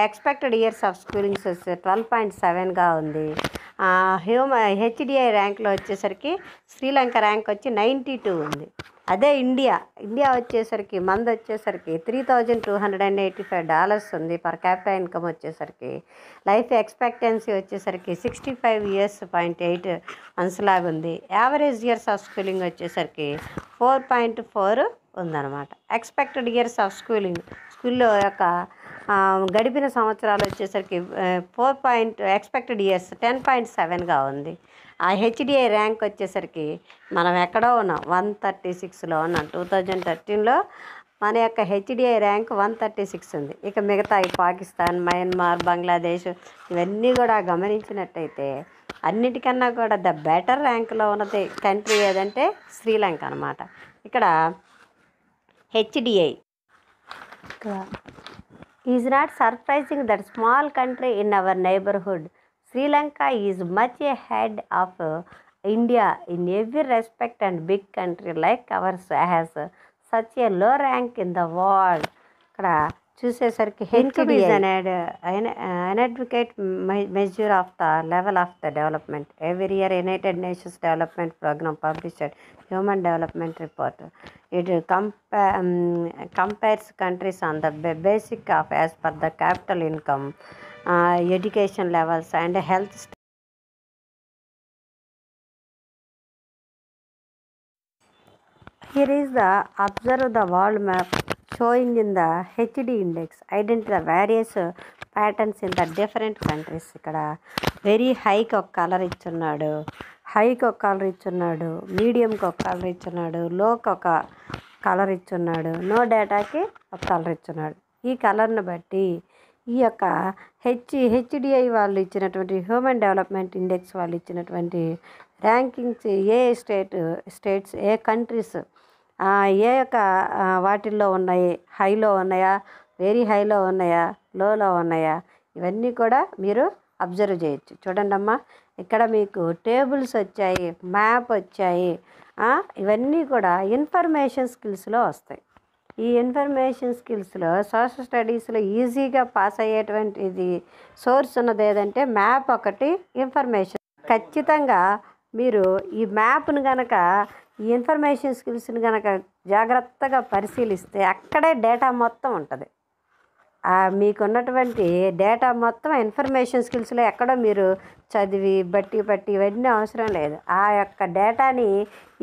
Speaker 1: ఎక్స్పెక్టెడ్ ఇయర్స్ ఆఫ్ స్కూలింగ్ చూస్తే 12.7గా ఉంది. హెచ్డిఐ ర్యాంక్లో వచ్చేసరికి శ్రీలంక ర్యాంక్ వచ్చి 92 ఉంది. అదే ఇండియా వచ్చేసరికి మంది వచ్చేసరికి $3,285 ఉంది. పర్ క్యాపిటల్ ఇన్కమ్ వచ్చేసరికి లైఫ్ ఎక్స్పెక్టెన్సీ వచ్చేసరికి 65 years.8 months లాగా ఉంది. యావరేజ్ ఇయర్స్ ఆఫ్ స్కూలింగ్ వచ్చేసరికి 4.4 ఉందన్నమాట. ఎక్స్పెక్టెడ్ ఇయర్స్ ఆఫ్ స్కూల్లో యొక్క గడిపిన సంవత్సరాలు వచ్చేసరికి ఎక్స్పెక్టెడ్ ఇయర్స్ 10.7గా ఉంది. ఆ హెచ్డిఐ ర్యాంక్ వచ్చేసరికి మనం ఎక్కడో ఉన్నాం, 136లో ఉన్నాం. 2013లో మన యొక్క హెచ్డిఐ ర్యాంక్ 136 ఉంది. ఇక మిగతా ఈ పాకిస్తాన్, మయన్మార్, బంగ్లాదేశ్ ఇవన్నీ కూడా గమనించినట్టయితే అన్నిటికన్నా కూడా ద బెటర్ ర్యాంక్లో ఉన్నది కంట్రీ ఏదంటే శ్రీలంక అనమాట. ఇక్కడ HDI is not surprising that small country in our neighbourhood Sri Lanka is much ahead of India in every respect, and big country like ours has such a low rank in the world. ఇక్కడ చూసేసరికి HDI is an advocate measure of the level of the development. Every year United Nations Development Program published Human Development Report. It compares countries on the basic of as per the capital income, education levels and health. Here is the observe the world map showing in the HD index. Identify the various patterns in the different countries. ఇక్కడ very హైకి ఒక colour ఇచ్చున్నాడు, హైకి ఒక colour ఇచ్చున్నాడు, మీడియంకి ఒక colour ఇచ్చున్నాడు, లోకి ఒక colour ఇచ్చున్నాడు, no డేటాకి ఒక colour ఇచ్చున్నాడు. ఈ కలర్ని బట్టి ఈ యొక్క హెచ్డిఐ వాళ్ళు ఇచ్చినటువంటి హ్యూమన్ డెవలప్మెంట్ ఇండెక్స్ వాళ్ళు ఇచ్చినటువంటి ర్యాంకింగ్స్ ఏ స్టేట్స్ ఏ కంట్రీస్ ఏ యొక్క వాటిల్లో ఉన్నాయి, హైలో ఉన్నాయా, వెరీ హైలో ఉన్నాయా, లోలో ఉన్నాయా, ఇవన్నీ కూడా మీరు అబ్జర్వ్ చేయొచ్చు. చూడండి అమ్మా, ఇక్కడ మీకు టేబుల్స్ వచ్చాయి, మ్యాప్ వచ్చాయి. ఇవన్నీ కూడా ఇన్ఫర్మేషన్ స్కిల్స్లో వస్తాయి. ఈ ఇన్ఫర్మేషన్ స్కిల్స్లో సోషల్ స్టడీస్లో ఈజీగా పాస్ అయ్యేటువంటిది సోర్స్ ఉన్నది ఏదంటే మ్యాప్ ఒకటి, ఇన్ఫర్మేషన్. ఖచ్చితంగా మీరు ఈ మ్యాప్ను కనుక, ఈ ఇన్ఫర్మేషన్ స్కిల్స్ని కనుక జాగ్రత్తగా పరిశీలిస్తే అక్కడే డేటా మొత్తం ఉంటుంది. మీకున్నటువంటి డేటా మొత్తం ఇన్ఫర్మేషన్ స్కిల్స్లో ఎక్కడో మీరు చదివి బట్టి ఇవన్నీ అవసరం లేదు. ఆ యొక్క డేటాని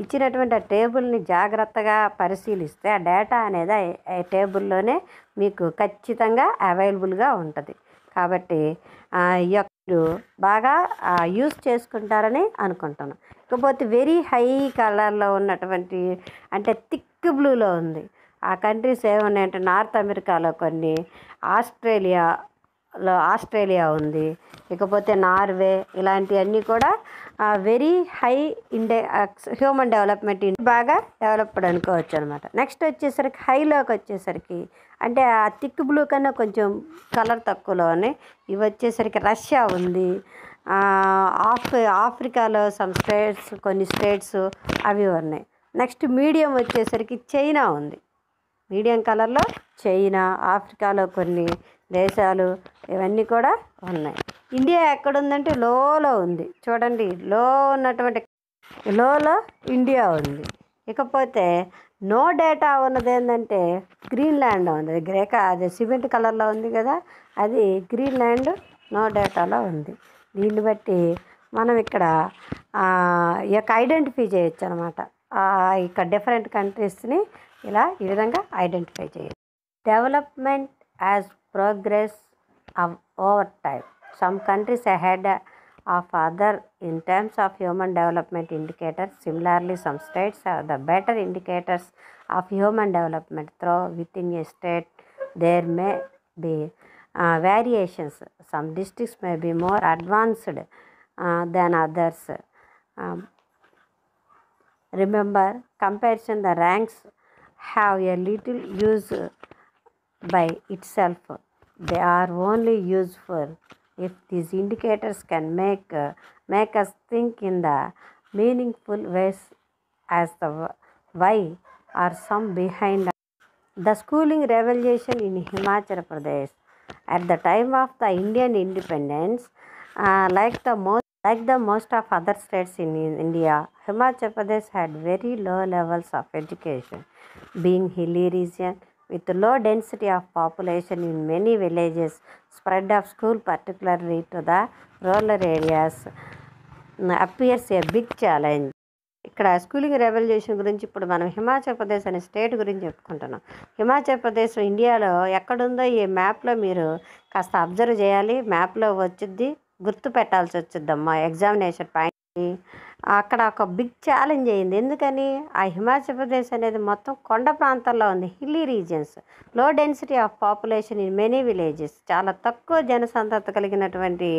Speaker 1: ఇచ్చినటువంటి ఆ టేబుల్ని జాగ్రత్తగా పరిశీలిస్తే ఆ డేటా అనేది ఆ టేబుల్లోనే మీకు ఖచ్చితంగా అవైలబుల్గా ఉంటుంది. కాబట్టి ఈ యొక్క బాగా యూజ్ చేసుకుంటారని అనుకుంటాను. ఇకపోతే వెరీ హై కలర్లో ఉన్నటువంటి అంటే థిక్ బ్లూలో ఉంది ఆ కంట్రీస్ ఏమున్నాయంటే నార్త్ అమెరికాలో కొన్ని, ఆస్ట్రేలియా ఉంది, ఇకపోతే నార్వే, ఇలాంటివన్నీ కూడా వెరీ హై హ్యూమన్ డెవలప్మెంట్ బాగా డెవలప్డ్ అనుకోవచ్చు అనమాట. నెక్స్ట్ వచ్చేసరికి హైలోకి వచ్చేసరికి అంటే ఆ థిక్ బ్లూ కన్నా కొంచెం కలర్ తక్కువలోనే ఇవి వచ్చేసరికి రష్యా ఉంది, ఆఫ్రికాలో కొన్ని స్టేట్స్ అవి ఉన్నాయి. నెక్స్ట్ మీడియం వచ్చేసరికి చైనా ఉంది, మీడియం కలర్లో చైనా, ఆఫ్రికాలో కొన్ని దేశాలు ఇవన్నీ కూడా ఉన్నాయి. ఇండియా ఎక్కడుందంటే లోలో ఉంది. చూడండి, లోలో ఇండియా ఉంది. ఇకపోతే నో డేటా ఉన్నది ఏంటంటే గ్రీన్లాండ్ ఉంది. అది సిమెంట్ కలర్లో ఉంది కదా, అది గ్రీన్లాండ్ నో డేటాలో ఉంది. దీన్ని బట్టి మనం ఇక్కడ ఈ యొక్క ఐడెంటిఫై చేయొచ్చు అనమాట. ఇక్కడ డిఫరెంట్ కంట్రీస్ని ఈ విధంగా ఐడెంటిఫై చేయొచ్చు. Development as progress over time. Some countries ahead of other in terms of human development indicators. Similarly, some states have the better indicators of human development. Though within a state there may be variations. Some districts may be more advanced than others. Remember, comparison the ranks have a little use by itself. They are only useful if these indicators can make us think in the meaningful ways as the why or some behind the schooling revolution in Himachal Pradesh. At the time of the Indian independence, like the most of other states in India, Himachal Pradesh had very low levels of education. Being hilly region with low density of population in many villages, spread of school, particularly to the rural areas, appears a big challenge. ఇక్కడ schooling revolution గురించి ఇప్పుడు మనం హిమాచల్ ప్రదేశ్ అనే state గురించి చెప్పుకుంటున్నాం. హిమాచల్ ప్రదేశ్ ఇండియాలో ఎక్కడుందో ఈ మ్యాప్లో మీరు కాస్త అబ్జర్వ్ చేయాలి. మ్యాప్లో వచ్చిద్ది, గుర్తు పెట్టాల్సి వచ్చిద్దమ్మా ఎగ్జామినేషన్ పాయింట్. అక్కడ ఒక బిగ్ ఛాలెంజ్ అయింది. ఎందుకని? ఆ హిమాచల్ ప్రదేశ్ అనేది మొత్తం కొండ ప్రాంతాల్లో ఉంది, hilly regions, low density of population in many villages, చాలా తక్కువ జనసాంద్రత కలిగినటువంటి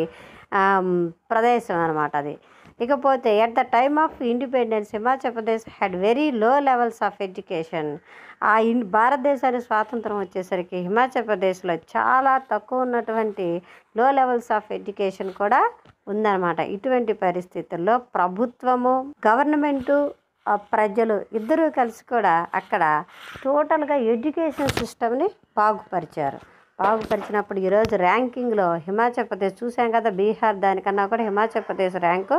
Speaker 1: ప్రదేశం అనమాట అది. ఇకపోతే at the time of independence Himachal Pradesh had very low levels of education. భారతదేశానికి స్వాతంత్రం వచ్చేసరికి హిమాచల్ ప్రదేశ్లో చాలా తక్కువ ఉన్నటువంటి లో లెవెల్స్ ఆఫ్ ఎడ్యుకేషన్ కూడా ఉందన్నమాట. ఇటువంటి పరిస్థితుల్లో ప్రభుత్వము, గవర్నమెంటు, ప్రజలు ఇద్దరూ కలిసి కూడా అక్కడ టోటల్గా ఎడ్యుకేషన్ సిస్టమ్ని బాగుపరిచినప్పుడు ఈరోజు ర్యాంకింగ్లో హిమాచల్ ప్రదేశ్ చూసాం కదా, బీహార్ దానికన్నా కూడా Himachal Pradesh rank.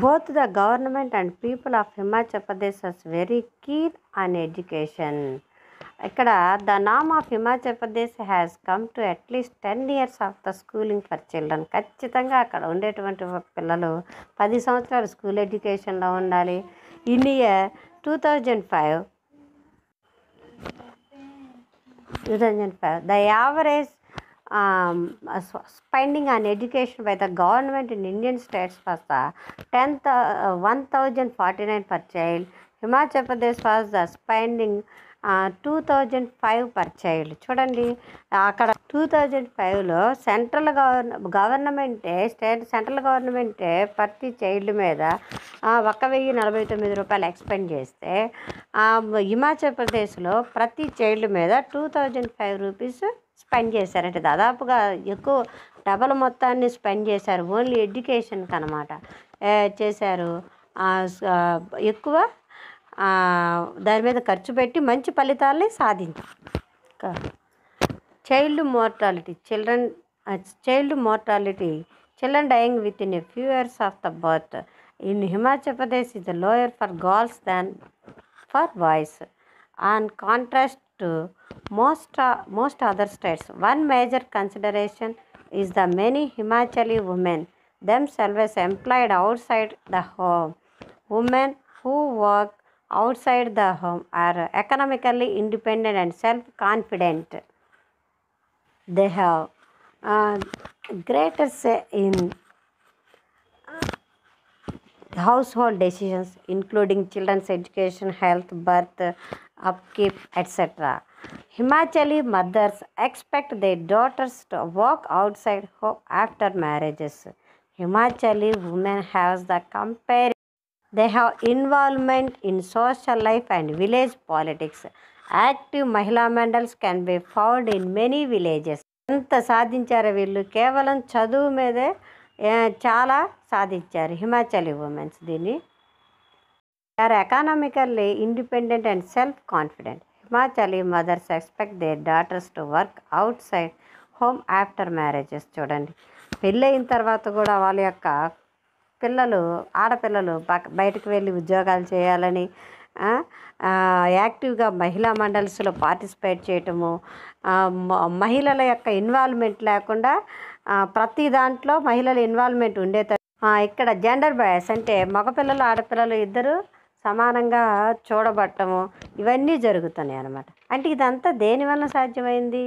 Speaker 1: Both the government and people of Himachal Pradesh was very keen on education. ఇక్కడ ద నామ్ of Himachal Pradesh has come to at least 10 years of the schooling for children. ఖచ్చితంగా అక్కడ ఉండేటువంటి పిల్లలు 10 సంవత్సరాలు స్కూల్ ఎడ్యుకేషన్లో ఉండాలి. In year 2005 the average spending on education by the government in Indian states was the 10,049 per child. Himachal Pradesh was the spending 2005 per child. చూడండి, అక్కడ 2005లో central గవర్నమెంటే ప్రతి చైల్డ్ మీద 1,049 రూపాయలు ఎక్స్పెండ్ చేస్తే హిమాచల్ ప్రదేశ్లో ప్రతి చైల్డ్ మీద 2005 రూపీస్ స్పెండ్ చేశారంటే దాదాపుగా ఎక్కువ డబల్ మొత్తాన్ని స్పెండ్ చేశారు. ఓన్లీ ఎడ్యుకేషన్కి అనమాట చేశారు. ఎక్కువ దాని మీద ఖర్చు పెట్టి మంచి ఫలితాలని సాధించారు. Child mortality children dying within a few years of the birth in Himachal Pradesh is lower for girls than for boys. On contrast to most other states, one major consideration is the many Himachali women themselves employed outside the home. Women who work outside the home are economically independent and self-confident. They have greater say in household decisions including children's education, health, birth, upkeep, etc. Himachali mothers expect their daughters to work outside home after marriages. Himachali women have they have involvement in social life and village politics. Active Mahila Mandals can be found in many villages. ఎంత సాధించారు వీళ్ళు? కేవలం చదువు మీదే చాలా సాధించారు Himachali women's. దీన్ని are economically independent and self confident. Himachali mothers expect their daughters to work outside home after marriages. చూడండి, పెళ్ళయిన తర్వాత కూడా వాళ్ళ యొక్క ఆడపిల్లలు బయటకు వెళ్ళి ఉద్యోగాలు చేయాలని యాక్టివ్గా మహిళా మండల్స్లో పార్టిసిపేట్ చేయటము, మహిళల యొక్క ఇన్వాల్వ్మెంట్ లేకుండా ప్రతి దాంట్లో మహిళల ఇన్వాల్వ్మెంట్ ఉండేది. ఇక్కడ జెండర్ బయాస్ అంటే మగపిల్లలు ఆడపిల్లలు ఇద్దరు సమానంగా చూడబట్టము, ఇవన్నీ జరుగుతున్నాయి అన్నమాట. అంటే ఇదంతా దేనివల్ల సాధ్యమైంది?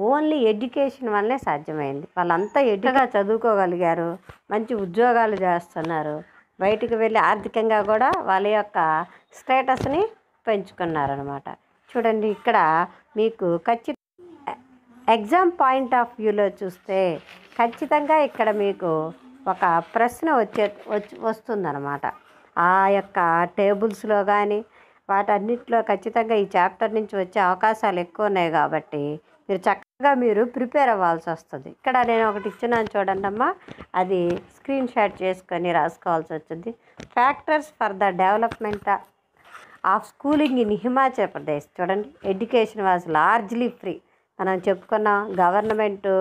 Speaker 1: ఓన్లీ ఎడ్యుకేషన్ వల్లే సాధ్యమైంది. వాళ్ళంతా ఎడ్యుగా చదువుకోగలిగారు, మంచి ఉద్యోగాలు చేస్తున్నారు, బయటికి వెళ్ళి ఆర్థికంగా కూడా వాళ్ళ యొక్క స్టేటస్ని పెంచుకున్నారనమాట. చూడండి, ఇక్కడ మీకు ఎగ్జామ్ పాయింట్ ఆఫ్ వ్యూలో చూస్తే ఖచ్చితంగా ఇక్కడ మీకు ఒక ప్రశ్న వస్తుందన్నమాట. ఆ యొక్క టేబుల్స్లో కానీ వాటన్నిటిలో ఖచ్చితంగా ఈ చాప్టర్ నుంచి వచ్చే అవకాశాలు ఎక్కువ ఉన్నాయి. కాబట్టి మీరు మీరు ప్రిపేర్ అవ్వాల్సి వస్తుంది. ఇక్కడ నేను ఒకటి ఇచ్చినాను చూడండి అమ్మా, అది స్క్రీన్ షాట్ చేసుకొని రాసుకోవాల్సి వచ్చింది. Factors for the development of schooling in Himachal Pradesh. చూడండి, ఎడ్యుకేషన్ వాజ్ లార్జ్లీ ఫ్రీ. మనం చెప్పుకున్నాం, గవర్నమెంటు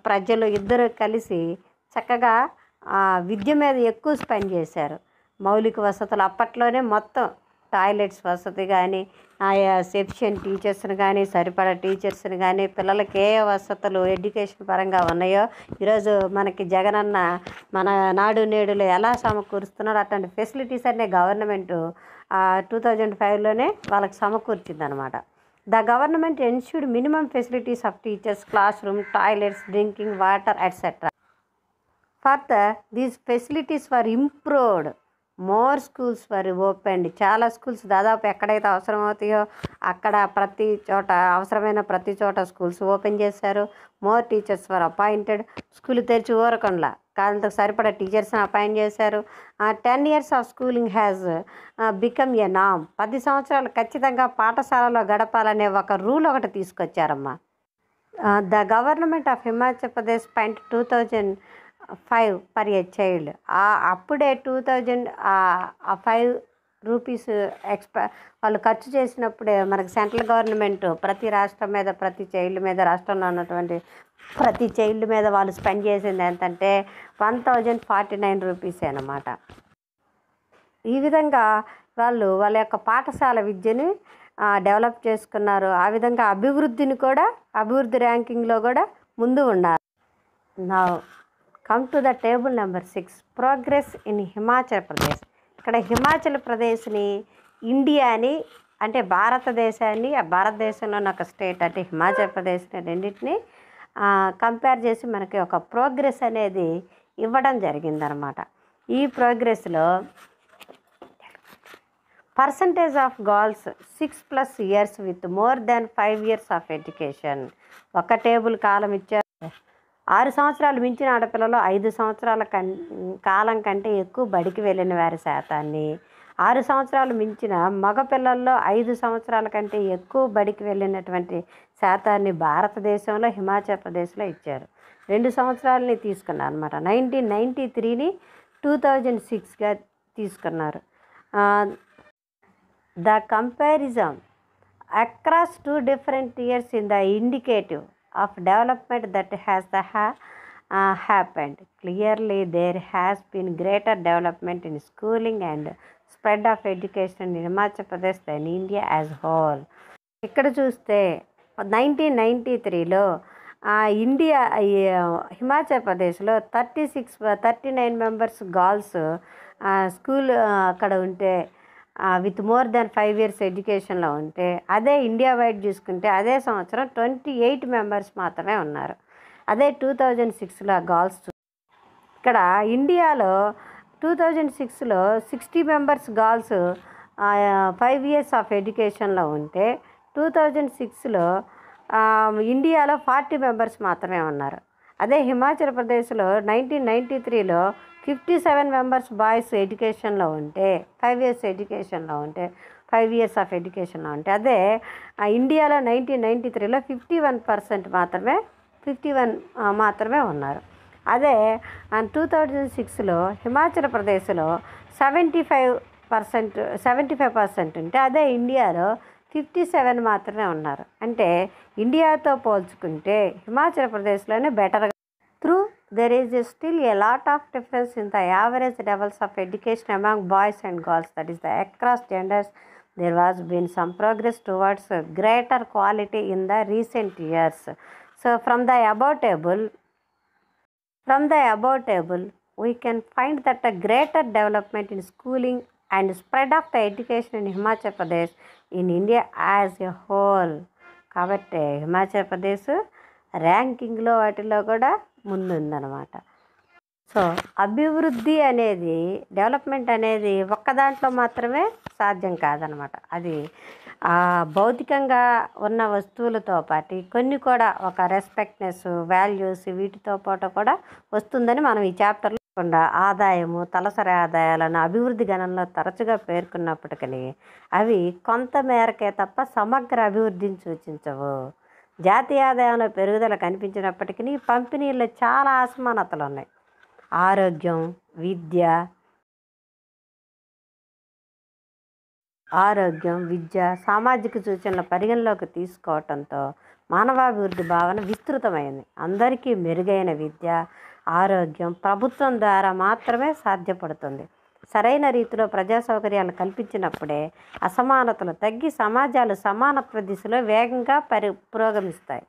Speaker 1: ప్రజలు ఇద్దరు కలిసి చక్కగా విద్య మీద ఎక్కువ స్పెండ్ చేశారు. మౌలిక వసతులు అప్పట్లోనే మొత్తం టాయిలెట్స్ వసతి కానీ, ఆయా సెఫిషియెంట్ టీచర్స్ని కానీ, సరిపడా టీచర్స్ని కానీ, పిల్లలకి ఏ వసతులు ఎడ్యుకేషన్ పరంగా ఉన్నాయో ఈరోజు మనకి జగనన్న మన నాడు నేడులో ఎలా సమకూరుస్తున్నారో అట్లాంటి ఫెసిలిటీస్ అనే గవర్నమెంటు 2005లోనే వాళ్ళకి సమకూర్చిందనమాట. The government ensured minimum facilities of teachers, class room, toilets, drinking water etcetera. Further these facilities were improved, more schools were opened. చాలా స్కూల్స్ దాదాపు ఎక్కడైతే అవసరం అవుతాయో అక్కడ ప్రతి చోట, అవసరమైన ప్రతి చోట స్కూల్స్ ఓపెన్ చేశారు. More teachers were appointed. School తెరిచి ఊరకుండా కాలంతో సరిపడా టీచర్స్ని అపాయింట్ చేశారు. 10 years of schooling has become a నామ్. 10 సంవత్సరాలు ఖచ్చితంగా పాఠశాలలో గడపాలనే ఒక రూల్ ఒకటి తీసుకొచ్చారమ్మా. The government of Himachal Pradesh spent 2005 per a child. అప్పుడే 2005 రూపీస్ వాళ్ళు ఖర్చు చేసినప్పుడే మనకు సెంట్రల్ గవర్నమెంట్ ప్రతి రాష్ట్రం మీద, ప్రతి చైల్డ్ మీద, రాష్ట్రంలో ఉన్నటువంటి ప్రతి చైల్డ్ మీద వాళ్ళు స్పెండ్ చేసింది ఎంతంటే 1049 రూపీస్ అన్నమాట. ఈ విధంగా వాళ్ళ యొక్క పాఠశాల విద్యని డెవలప్ చేసుకున్నారు. ఆ విధంగా అభివృద్ధి ర్యాంకింగ్లో కూడా ముందు ఉన్నారు. నా come to the table number 6, progress in Himachal Pradesh. ఇక్కడ హిమాచల్ ప్రదేశ్ని ఇండియాని అంటే భారతదేశాన్ని, ఆ భారతదేశంలో ఉన్న ఒక స్టేట్ అంటే హిమాచల్ ప్రదేశ్ని రెండింటిని కంపేర్ చేసి మనకి ఒక ప్రోగ్రెస్ అనేది ఇవ్వడం జరిగిందనమాట. ఈ ప్రోగ్రెస్లో percentage of girls 6+ years with more than 5 years of education. ఒక టేబుల్ కాలం ఇచ్చారు. 6 సంవత్సరాలు మించిన ఆడపిల్లలు 5 సంవత్సరాల కాలం కంటే ఎక్కువ బడికి వెళ్ళిన వారి శాతాన్ని, 6 సంవత్సరాలు మించిన మగపిల్లల్లో 5 సంవత్సరాల కంటే ఎక్కువ బడికి వెళ్ళినటువంటి శాతాన్ని భారతదేశంలో హిమాచల్ ప్రదేశ్లో ఇచ్చారు. 2 సంవత్సరాలని తీసుకున్నారు అనమాట. 1993ని 2006గా తీసుకున్నారు. The comparison across 2 different years in the indicative of development that has happened. Clearly there has been greater development in schooling and spread of education in Himachal Pradesh than India as whole. ఇక్కడ చూస్తే 1993లో హిమాచల్ ప్రదేశ్లో 39 members girls school అక్కడ ఉంటే with more than 5 years ఎడ్యుకేషన్లో ఉంటే, అదే India wide చూసుకుంటే అదే సంవత్సరం 28 మెంబర్స్ మాత్రమే ఉన్నారు. అదే 2006లో గర్ల్స్. ఇక్కడ ఇండియాలో 2006లో 60 మెంబర్స్ గర్ల్స్ 5 years ఆఫ్ ఎడ్యుకేషన్లో ఉంటే 2006లో ఇండియాలో 40 మెంబర్స్ మాత్రమే ఉన్నారు. అదే హిమాచల్ ప్రదేశ్లో 1993లో 57 మెంబర్స్ బాయ్స్ ఎడ్యుకేషన్లో ఉంటే 5 years ఎడ్యుకేషన్లో ఉంటే 5 years ఆఫ్ ఎడ్యుకేషన్లో ఉంటే, అదే ఇండియాలో 1993లో 51% మాత్రమే ఉన్నారు. అదే 2006లో హిమాచల్ ప్రదేశ్లో 75% ఉంటే, అదే ఇండియాలో 57 మాత్రమే ఉన్నారు. అంటే ఇండియాతో పోల్చుకుంటే హిమాచల్ ప్రదేశ్లోనే బెటర్గా. there is still a lot of difference in the average levels of education among boys and girls, that is the across genders. There has been some progress towards greater quality in the recent years. So from the above table we can find that a greater development in schooling and spread of the education in Himachal Pradesh in India as a whole. కాబట్టి హిమాచల్ ప్రదేశ్ ర్యాంకింగ్లో వాటిలో కూడా ముందుందనమాట. So అభివృద్ధి అనేది, development అనేది ఒక్క దాంట్లో మాత్రమే సాధ్యం కాదనమాట. అది భౌతికంగా ఉన్న వస్తువులతో పాటు కొన్ని కూడా ఒక రెస్పెక్ట్నెస్, వాల్యూస్ వీటితో పాటు కూడా వస్తుందని మనం ఈ చాప్టర్లో ఆదాయము, తలసరి ఆదాయాలను అభివృద్ధి గణంలో తరచుగా పేర్కొన్నప్పటికీ అవి కొంత మేరకే తప్ప సమగ్ర అభివృద్ధిని సూచించవు. జాతీయ ఆదాయంలో పెరుగుదల కనిపించినప్పటికీ పంపిణీల్లో చాలా అసమానతలు ఉన్నాయి. ఆరోగ్యం, విద్య, సామాజిక సూచనల పరిగణలోకి తీసుకోవటంతో మానవాభివృద్ధి భావన విస్తృతమైంది. అందరికీ మెరుగైన విద్య, ఆరోగ్యం ప్రభుత్వం ద్వారా మాత్రమే సాధ్యపడుతుంది. సరైన రీతిలో ప్రజా సౌకర్యాలు కల్పించినప్పుడే అసమానతలు తగ్గి సమాజాలు సమానత్వ దిశలో వేగంగా పురోగమిస్తాయి.